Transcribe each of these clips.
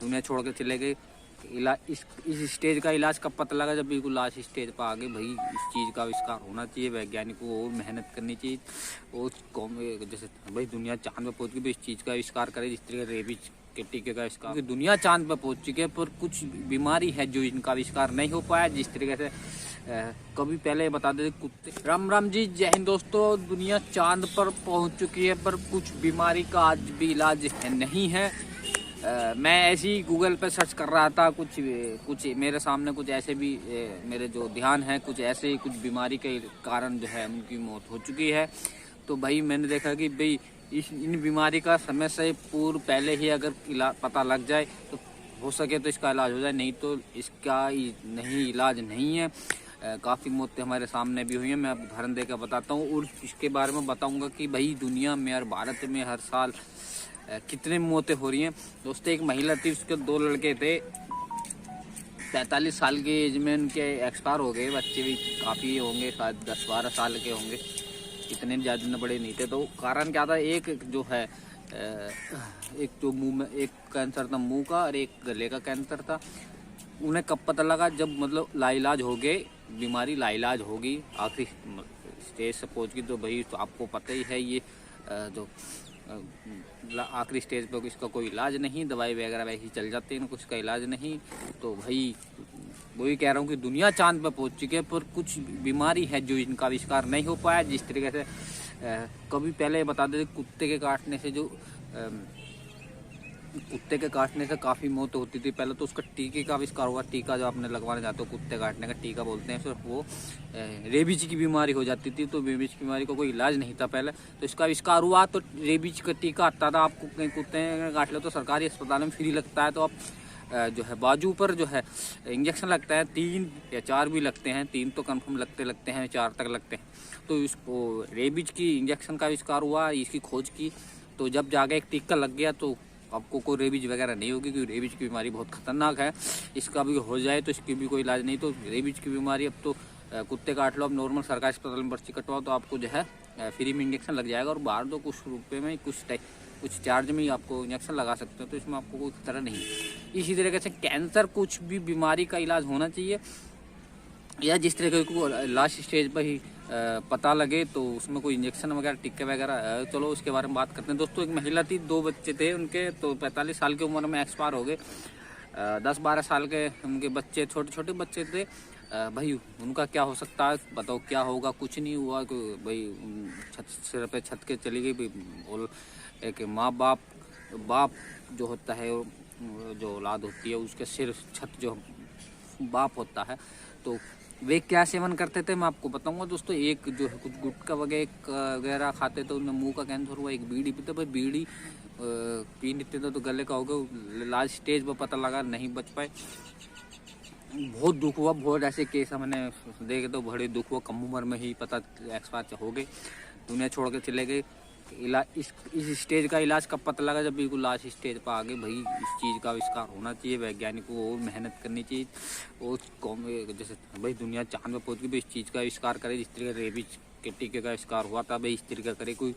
दुनिया छोड़ के चले गए। इस स्टेज का इलाज कब पता लगा? जब बिल्कुल लास्ट स्टेज पर आ गए। भाई इस चीज़ का आविष्कार होना चाहिए, वैज्ञानिकों को और मेहनत करनी चाहिए। और जैसे भाई दुनिया चांद पर पहुंच गई, भाई इस चीज़ का आविष्कार करे जिस तरह रेबीज के टीके का आविष्कार। दुनिया चांद पर पहुंच चुकी है, पर कुछ बीमारी है जो इनका आविष्कार नहीं हो पाया। जिस तरीके से कभी पहले बता देते कुत्ते। राम राम जी, जय हिंद दोस्तों। दुनिया चांद पर पहुंच चुकी है, पर कुछ बीमारी का आज भी इलाज नहीं है। मैं ऐसे ही गूगल पे सर्च कर रहा था, कुछ मेरे सामने कुछ ऐसे भी मेरे जो ध्यान है, कुछ ऐसे कुछ बीमारी के कारण जो है उनकी मौत हो चुकी है। तो भाई मैंने देखा कि भाई इन बीमारी का समय से पूर्व पहले ही अगर पता लग जाए तो हो सके तो इसका इलाज हो जाए, नहीं तो इसका नहीं इलाज नहीं है। काफ़ी मौतें हमारे सामने भी हुई हैं। मैं उदाहरण देकर बताता हूँ और इसके बारे में बताऊँगा कि भाई दुनिया में और भारत में हर साल कितने मौतें हो रही हैं। दोस्तों एक महिला थी, उसके 2 लड़के थे। 45 साल की एज में उनके एक्सपायर हो गए। बच्चे भी काफ़ी होंगे, शायद 10-12 साल के होंगे, इतने ज़्यादा बड़े नहीं थे। तो कारण क्या था? एक जो है एक जो मुंह में एक कैंसर था मुंह का, और एक गले का कैंसर था। उन्हें कब पता लगा? जब मतलब लाइलाज हो गए, बीमारी लाइलाज होगी, आखिरी स्टेज से पहुँच गई। तो भाई तो आपको पता ही है ये जो आखिरी स्टेज पर इसका कोई इलाज नहीं, दवाई वगैरह वैसे चल जाते हैं, कुछ का इलाज नहीं। तो भाई वही कह रहा हूँ कि दुनिया चांद पर पहुंच चुकी है, पर कुछ बीमारी है जो इनका आविष्कार नहीं हो पाया। जिस तरीके से कभी पहले बता देते कुत्ते के काटने से काफ़ी मौत होती थी। पहले तो उसका टीके का आविष्कार हुआ। टीका जो आपने लगवाने जाते हो, कुत्ते काटने का टीका बोलते हैं, सिर्फ वो रेबीज की बीमारी हो जाती थी। तो रेबीज की बीमारी का कोई इलाज नहीं था पहले, तो इसका आविष्कार हुआ। तो रेबीज का टीका आता था। आपको कहीं कुत्ते काट लो तो सरकारी अस्पताल में फ्री लगता है। तो आप जो है बाजू पर जो है इंजेक्शन लगता है, 3 या 4 भी लगते हैं। 3 तो कंफर्म लगते हैं, 4 तक लगते हैं। तो इसको रेबीज की इंजेक्शन का आविष्कार हुआ, इसकी खोज की। तो जब जाके एक टीका लग गया तो आपको कोई रेबीज वगैरह नहीं होगी, क्योंकि रेबीज की बीमारी बहुत खतरनाक है। इसका भी हो जाए तो इसकी भी कोई इलाज नहीं। तो रेबीज की बीमारी अब तो कुत्ते काट लो, अब नॉर्मल सरकारी अस्पताल में पर्ची कटवाओ तो आपको जो है फ्री में इंजेक्शन लग जाएगा। और बाहर तो कुछ रुपये में कुछ चार्ज में ही आपको इंजेक्शन लगा सकते हो। तो इसमें आपको कोई खतरा नहीं। इसी तरीके से कैंसर, कुछ भी बीमारी का इलाज होना चाहिए, या जिस तरीके को लास्ट स्टेज पर ही पता लगे तो उसमें कोई इंजेक्शन वगैरह टिक्के वगैरह। चलो उसके बारे में बात करते हैं। दोस्तों एक महिला थी, 2 बच्चे थे उनके। तो 45 साल की उम्र में एक्सपायर हो गए। 10-12 साल के उनके बच्चे, छोटे छोटे बच्चे थे। भाई उनका क्या हो सकता है? बताओ क्या होगा? कुछ नहीं हुआ। भाई सिर पे छत के चली गई। बोल एक बाप जो होता है, जो औलाद होती है, उसके सिर छत जो बाप होता है। तो वे क्या सेवन करते थे मैं आपको बताऊंगा दोस्तों। एक जो है कुछ गुटखा वगैरह खाते थे, उनमें मुंह का कैंसर हुआ। एक बीड़ी पीते। भाई बीड़ी पी लेते थे तो गले का हो गया। लास्ट स्टेज पर पता लगा, नहीं बच पाए। बहुत दुख हुआ। बहुत ऐसे केस मैंने देखे तो बड़े दुख हुआ। कम उम्र में ही पता एक्सपायर हो गए, दुनिया छोड़ के चले गए। इस स्टेज का इलाज कब पता लगा? जब बिल्कुल लास्ट स्टेज पर आ गए। भाई इस चीज़ का आविष्कार होना चाहिए, वैज्ञानिकों को और मेहनत करनी चाहिए। और जैसे भाई दुनिया चांद पर पहुंच गई, भाई इस चीज़ का आविष्कार करे जिस तरीके रेबीज के टीके का आविष्कार हुआ था। भाई इस तरीके करे, कोई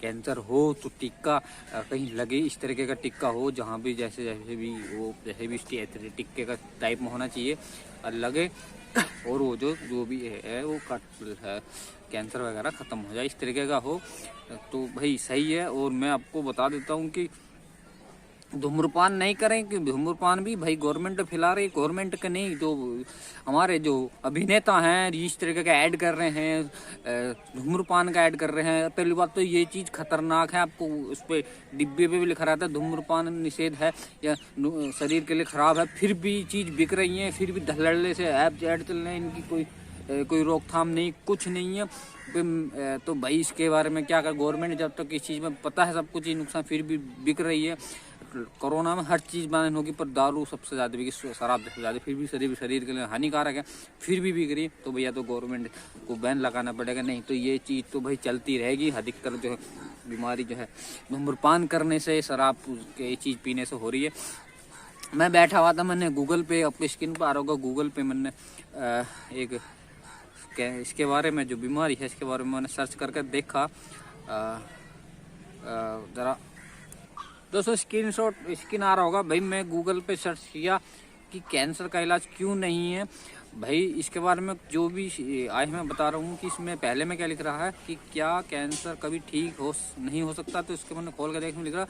कैंसर हो तो टिक्का कहीं लगे, इस तरीके का टिक्का हो जहाँ भी जैसे भी टिक्के का टाइप में होना चाहिए और लगे। और वो जो भी है वो कैंसर वगैरह ख़त्म हो जाए, इस तरीके का हो तो भाई सही है। और मैं आपको बता देता हूँ कि धूम्रपान नहीं करें, कि धूम्रपान भी भाई गवर्नमेंट फैला रही है। गवर्नमेंट के नहीं, जो हमारे जो अभिनेता हैं इस तरीके का ऐड कर रहे हैं, धूम्रपान का ऐड कर रहे हैं। पहली बात तो ये चीज़ खतरनाक है। आपको उस पर डिब्बे पे भी लिखा रहता है धूम्रपान निषेध है या शरीर के लिए ख़राब है, फिर भी चीज़ बिक रही है, फिर भी धड़ल्ले से ऐड चल रहे हैं। इनकी कोई रोकथाम नहीं, कुछ नहीं है। तो भाई इसके बारे में क्या कर, गवर्नमेंट जब तक इस चीज़ में पता है सब कुछ ही नुकसान, फिर भी बिक रही है। कोरोना में हर चीज़ बैन होगी, पर दारू सबसे ज़्यादा बिकी, शराब सबसे ज़्यादा, फिर भी शरीर के लिए हानिकारक है, फिर भी बिक रही है। तो भैया तो गवर्नमेंट को बैन लगाना पड़ेगा, नहीं तो ये चीज़ तो भाई चलती रहेगी। अधिकतर जो है बीमारी जो है धूम्रपान करने से, शराब के चीज़ पीने से हो रही है। मैं बैठा हुआ था, मैंने गूगल पे, आपके स्क्रीन पर आ रहा होगा, गूगल पे मैंने एक इसके बारे में जो बीमारी है इसके बारे में मैंने सर्च करके देखा। ज़रा दोस्तों स्क्रीन आ रहा होगा भाई। मैं गूगल पे सर्च किया कि कैंसर का इलाज क्यों नहीं है भाई। इसके बारे में जो भी आज मैं बता रहा हूँ कि इसमें पहले में क्या लिख रहा है कि क्या कैंसर कभी ठीक नहीं हो सकता। तो इसके मैंने खोल कर देखने में लिख रहा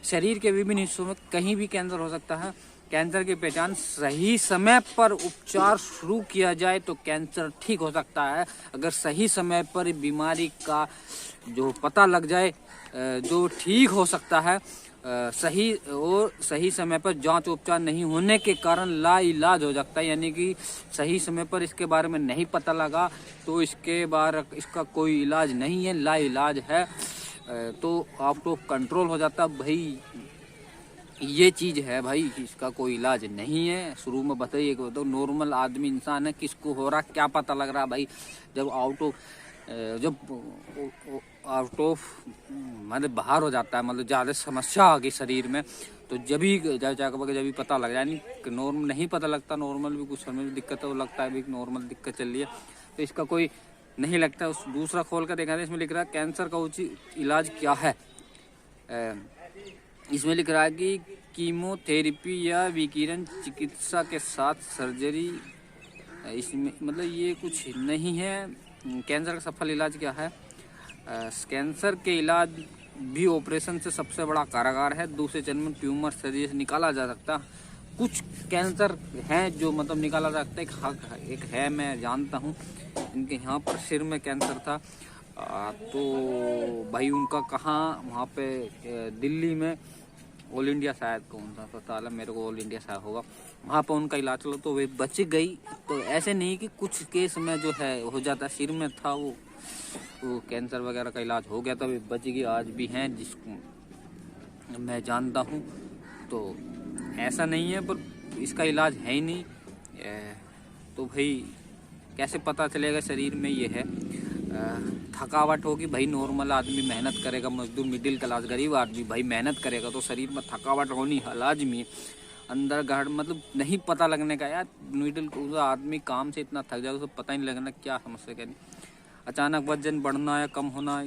शरीर के विभिन्न हिस्सों में कहीं भी कैंसर हो सकता है। कैंसर की पहचान सही समय पर उपचार शुरू किया जाए तो कैंसर ठीक हो सकता है। अगर सही समय पर बीमारी का जो पता लग जाए जो ठीक हो सकता है। सही समय पर जांच उपचार नहीं होने के कारण लाइलाज हो सकता है, यानी कि सही समय पर इसके बारे में नहीं पता लगा तो इसका कोई इलाज नहीं है, लाइलाज है। तो आउट ऑफ कंट्रोल हो जाता भाई। ये चीज है भाई, इसका कोई इलाज नहीं है। शुरू में बताइए तो नॉर्मल आदमी इंसान है, किसको हो रहा क्या पता लग रहा भाई। जब आउट ऑफ मतलब बाहर हो जाता है, मतलब ज्यादा समस्या आ गई शरीर में, तो जब भी पता लग जाए। नहीं नॉर्मल नहीं पता लगता, नॉर्मल भी कुछ समय में दिक्कत है, वो लगता है भी नॉर्मल दिक्कत चल रही है, तो इसका कोई नहीं लगता। उस दूसरा खोल कर देखा था, इसमें लिख रहा है कैंसर का उचित इलाज क्या है। इसमें लिख रहा है कि कीमोथेरेपी या विकिरण चिकित्सा के साथ सर्जरी। इसमें मतलब ये कुछ नहीं है। कैंसर का सफल इलाज क्या है। कैंसर के इलाज भी ऑपरेशन से सबसे बड़ा कारागार है। दूसरे चरण में ट्यूमर शरीर से निकाला जा सकता। कुछ कैंसर हैं जो मतलब निकाला जा सकता है। एक है मैं जानता हूँ, इनके यहाँ पर सिर में कैंसर था। तो भाई उनका कहाँ वहाँ पे दिल्ली में ऑल इंडिया शायद कौन सा अस्पताल है, मेरे को ऑल इंडिया शायद होगा, वहाँ पर उनका इलाज चलो तो वे बच गई। तो ऐसे नहीं कि कुछ केस में जो है हो जाता, सिर में था वो कैंसर वगैरह का इलाज हो गया था, वे बच गई। आज भी हैं जिसको मैं जानता हूँ। तो ऐसा नहीं है, पर इसका इलाज है ही नहीं। तो भाई कैसे पता चलेगा शरीर में ये है। थकावट होगी भाई, नॉर्मल आदमी मेहनत करेगा, मजदूर मिडिल क्लास गरीब आदमी भाई मेहनत करेगा तो शरीर में थकावट होनी लाजमी है। अंदर गाढ़ मतलब नहीं पता लगने का यार, मिडिल आदमी काम से इतना थक जाएगा तो पता ही नहीं लगना क्या समस्या क्या नहीं। अचानक वजन बढ़ना या कम होना,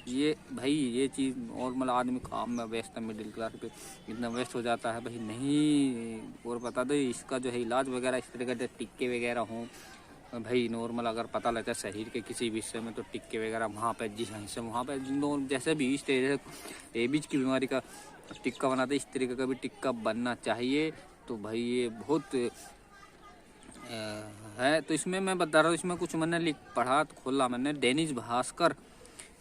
ये भाई ये चीज़ नॉर्मल आदमी काम में व्यस्त है, मिडिल क्लास पे इतना व्यस्त हो जाता है भाई नहीं। और बता दो इसका जो है इलाज वगैरह इस तरह के टिक्के वगैरह हों भाई, नॉर्मल अगर पता लगता है शरीर के किसी भी हिस्से में तो टिक्के वगैरह वहाँ पे जिस हिस्से वहाँ पे जैसे भी इस तरह से रेबीज की बीमारी का टिक्का बनाते इस तरीके का भी टिक्का बनना चाहिए। तो भाई ये बहुत है। तो इसमें मैं बता रहा हूँ, इसमें कुछ मैंने पढ़ा खोला मैंने, दैनिक भास्कर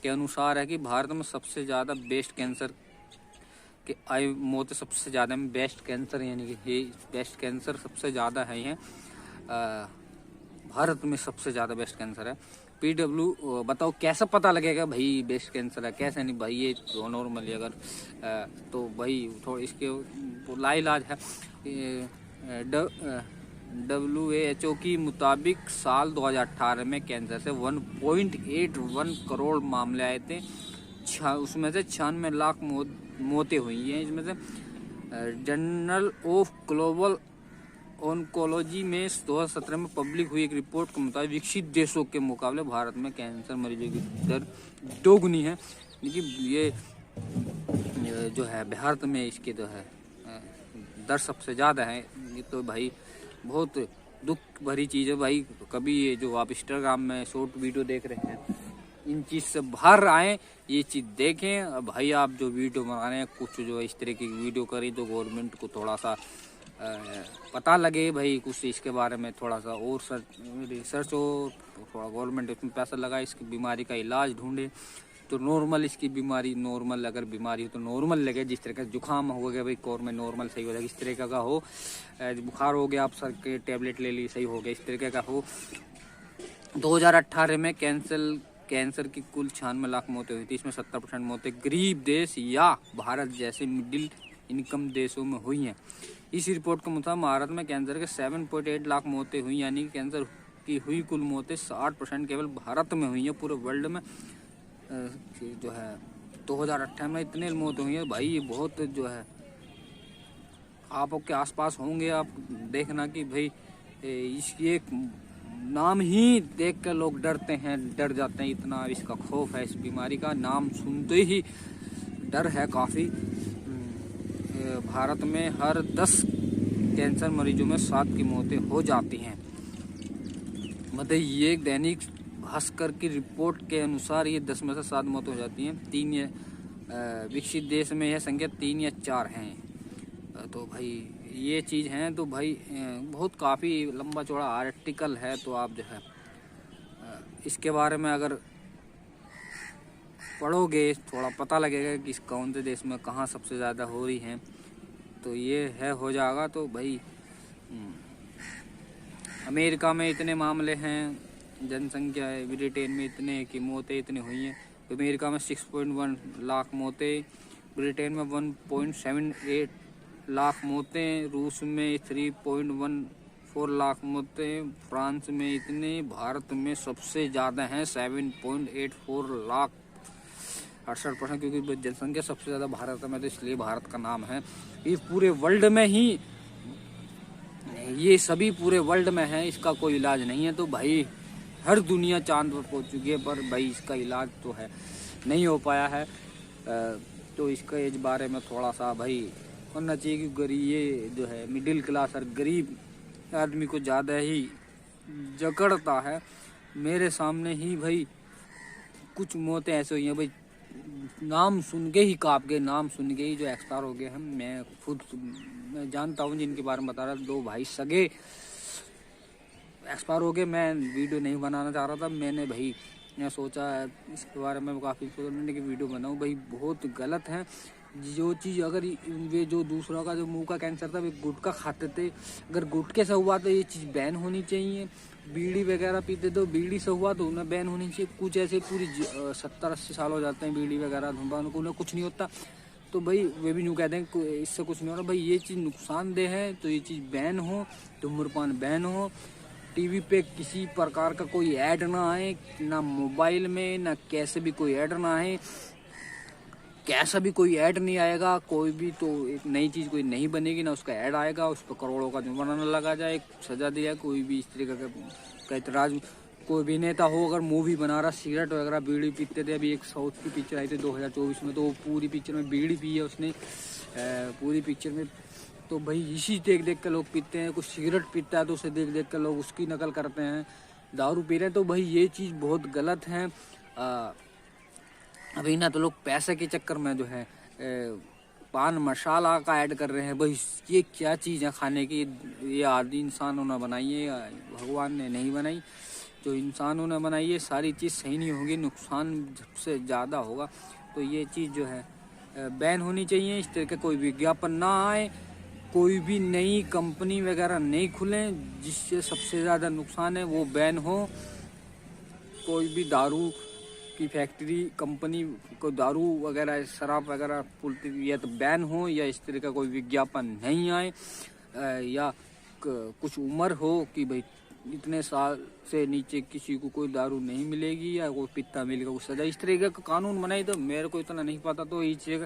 के अनुसार है कि भारत में सबसे ज़्यादा ब्रेस्ट कैंसर के मौतें सबसे ज़्यादा में ब्रेस्ट कैंसर यानी कि ब्रेस्ट कैंसर सबसे ज़्यादा है। ये भारत में सबसे ज़्यादा ब्रेस्ट कैंसर है। PW बताओ कैसा पता लगेगा भाई ब्रेस्ट कैंसर है, कैसे नहीं भाई ये नॉर्मली अगर तो भाई थोड़ा इसके लाइलाज है। WHO की मुताबिक साल 2018 में कैंसर से 1.81 करोड़ मामले आए थे। उसमें से 96 लाख मौतें हुई हैं। इसमें से जर्नल ऑफ ग्लोबल ऑन्कोलॉजी में 2017 में पब्लिक हुई एक रिपोर्ट के मुताबिक विकसित देशों के मुकाबले भारत में कैंसर मरीजों की दर दोगुनी है। लेकिन ये जो है भारत में इसके जो है दर सबसे ज़्यादा है। ये तो भाई बहुत दुख भरी चीज़ है भाई। कभी ये जो आप इंस्टाग्राम में शॉर्ट वीडियो देख रहे हैं इन चीज़ से बाहर आएँ, ये चीज़ देखें भाई। आप जो वीडियो बना रहे हैं कुछ जो इस तरह की वीडियो करें तो गवर्नमेंट को थोड़ा सा पता लगे भाई, कुछ इसके बारे में थोड़ा सा और रिसर्च हो, थोड़ा गवर्नमेंट इसमें पैसा लगाए, इसकी बीमारी का इलाज ढूंढे। तो नॉर्मल इसकी बीमारी नॉर्मल अगर बीमारी हो तो नॉर्मल लगे। जिस तरह का जुकाम हो गया भाई कोर में नॉर्मल सही हो जाएगा। इस तरह का हो बुखार हो गया आप सर के टेबलेट ले ली सही हो गया, इस तरह का हो। 2018 में कैंसर की कुल 96 लाख मौतें हुई थी। इसमें 70% मौतें गरीब देश या भारत जैसे मिडिल इनकम देशों में हुई हैं। इस रिपोर्ट के मुताबिक भारत में कैंसर के 7.8 लाख मौतें हुई, यानी कि कैंसर की हुई कुल मौतें 60% केवल भारत में हुई हैं। पूरे वर्ल्ड में जो है 2018 में इतने मौतें हुई हैं भाई। ये बहुत जो है आपके आसपास होंगे, आप देखना कि भाई इसकी एक नाम ही देख कर लोग डरते हैं, डर जाते हैं, इतना इसका खौफ है। इस बीमारी का नाम सुनते ही डर है काफ़ी। भारत में हर 10 कैंसर मरीजों में 7 की मौतें हो जाती हैं। मतलब ये दैनिक भास्कर की रिपोर्ट के अनुसार ये 10 में से 7 मौतें हो जाती हैं। 3 या विकसित देश में यह संख्या 3 या 4 हैं। तो भाई ये चीज़ हैं। तो भाई बहुत काफ़ी लंबा चौड़ा आर्टिकल है, तो आप जो है इसके बारे में अगर पढ़ोगे थोड़ा पता लगेगा कि कौन से देश में कहाँ सबसे ज़्यादा हो रही हैं। तो ये है हो जाएगा। तो भाई अमेरिका में इतने मामले हैं, जनसंख्या है, ब्रिटेन में इतने की मौतें इतनी हुई हैं। तो अमेरिका में 6.1 लाख मौतें, ब्रिटेन में 1.78 लाख मौतें, रूस में 3.14 लाख मौतें, फ्रांस में इतने, भारत में सबसे ज़्यादा हैं 7.84 लाख 68%, क्योंकि जनसंख्या सबसे ज़्यादा भारत में, तो इसलिए भारत का नाम है। ये पूरे वर्ल्ड में ही, ये सभी पूरे वर्ल्ड में है, इसका कोई इलाज नहीं है। तो भाई हर दुनिया चांद पर पहुंच चुकी है, पर भाई इसका इलाज तो है नहीं हो पाया है। तो इसका इस बारे में थोड़ा सा भाई होना चाहिए कि गरीब ये जो है मिडिल क्लास और गरीब आदमी को ज़्यादा ही जकड़ता है। मेरे सामने ही भाई कुछ मौतें ऐसे हुई हैं भाई, नाम सुन के ही काँप गए, नाम सुन के ही जो एक्सपायर हो गए हैं। मैं खुद मैं जानता हूँ जिनके बारे में बता रहा, 2 भाई सगे एक्सपायर हो गए। मैं वीडियो नहीं बनाना चाह रहा था, मैंने भाई मैं सोचा इसके बारे में काफ़ी सोचने की वीडियो बनाऊँ। भाई बहुत गलत है जो चीज़। अगर वे जो दूसरा का जो मुंह का कैंसर था वे गुटखा खाते थे, अगर गुटखे से हुआ तो ये चीज़ बैन होनी चाहिए। बीड़ी वगैरह पीते तो बीड़ी से हुआ तो उन्हें बैन होनी चाहिए। कुछ ऐसे पूरी 70-80 साल हो जाते हैं बीड़ी वगैरह धूम्रपान को, उन्हें कुछ नहीं होता, तो भाई वे भी यूँ कहते हैं इससे कुछ नहीं हो रहा। भाई ये चीज़ नुकसानदेह है, तो ये चीज़ बैन हो, धूम्रपान बैन हो। टीवी पे किसी प्रकार का कोई ऐड ना आए, ना मोबाइल में, ना कैसे भी कोई ऐड ना आए, कैसा भी कोई ऐड नहीं आएगा। कोई भी तो एक नई चीज़ कोई नहीं बनेगी ना उसका ऐड आएगा, उस पर करोड़ों का जुर्माना लगा जाए, सजा दिया। कोई भी इस तरीके का इतराज, कोई भी नेता हो अगर मूवी बना रहा, सिगरेट वगैरह बीड़ी पीते थे। अभी एक साउथ की पिक्चर आई थी 2024 में, तो वो पूरी पिक्चर में बीड़ी पी है उसने पूरी पिक्चर में। तो भाई इसी देख कर लोग पीते हैं। कुछ सिगरेट पीता है तो उसे देख कर लोग उसकी नकल करते हैं, दारू पी रहे हैं। तो भाई ये चीज़ बहुत गलत है। अभी ना तो लोग पैसे के चक्कर में जो है पान मसाला का ऐड कर रहे हैं। भाई ये क्या चीज़ है खाने की? ये आदि इंसानों ने बनाई है, भगवान ने नहीं बनाई। जो इंसानों ने बनाई है सारी चीज़ सही नहीं होगी, नुकसान सबसे ज़्यादा होगा। तो ये चीज़ जो है बैन होनी चाहिए। इस तरह के कोई विज्ञापन ना आए, कोई भी नई कंपनी वगैरह नहीं खुलें जिससे सबसे ज़्यादा नुकसान है, वो बैन हो। कोई भी दारू की फैक्ट्री कंपनी को दारू वगैरह शराब वगैरह पुलती या तो बैन हो, या इस तरह का कोई विज्ञापन नहीं आए, या कुछ उम्र हो कि भाई इतने साल से नीचे किसी को कोई दारू नहीं मिलेगी या कोई पिता मिलेगा वो सजा। इस तरह का कानून बनाई। तो मेरे को इतना नहीं पता, तो इस चीज़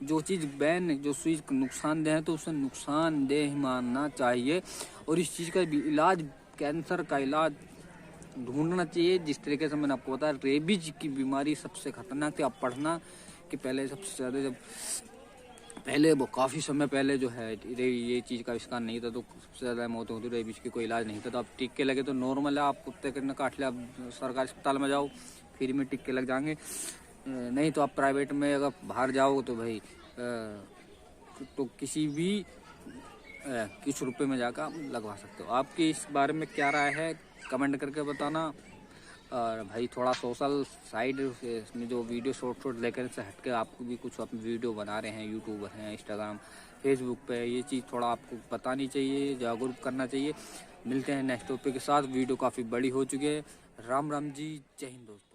जो चीज़ बैन, जो चीज़ नुकसानदेह है तो उसे नुकसानदेह मानना चाहिए। और इस चीज़ का इलाज, कैंसर का इलाज ढूंढना चाहिए। जिस तरीके से मैंने आपको बताया, रेबीज की बीमारी सबसे खतरनाक थी। आप पढ़ना कि पहले सबसे ज़्यादा, जब पहले वो काफ़ी समय पहले जो है ये चीज़ का आविष्कार नहीं था तो सबसे ज़्यादा मौतें होती, रेबीज की कोई इलाज नहीं था। तो आप टिक्के लगे तो नॉर्मल है, आप कुत्ते के काट ले, आप सरकारी अस्पताल में जाओ, फ्री में टिक्के लग जाएंगे। नहीं तो आप प्राइवेट में अगर बाहर जाओ तो भाई तो किसी भी कुछ रुपए में जाकर आप लगवा सकते हो। आपकी इस बारे में क्या राय है कमेंट करके बताना। और भाई थोड़ा सोशल साइड इसमें जो वीडियो शॉर्ट लेकर से हटके आपको भी कुछ अपनी वीडियो बना रहे हैं, यूट्यूबर हैं, इंस्टाग्राम फेसबुक पे, ये चीज़ थोड़ा आपको बतानी चाहिए, जागरूक करना चाहिए। मिलते हैं नेक्स्ट टॉपिक के साथ। वीडियो काफ़ी बड़ी हो चुकी है। राम राम जी, जय हिंद दोस्तों।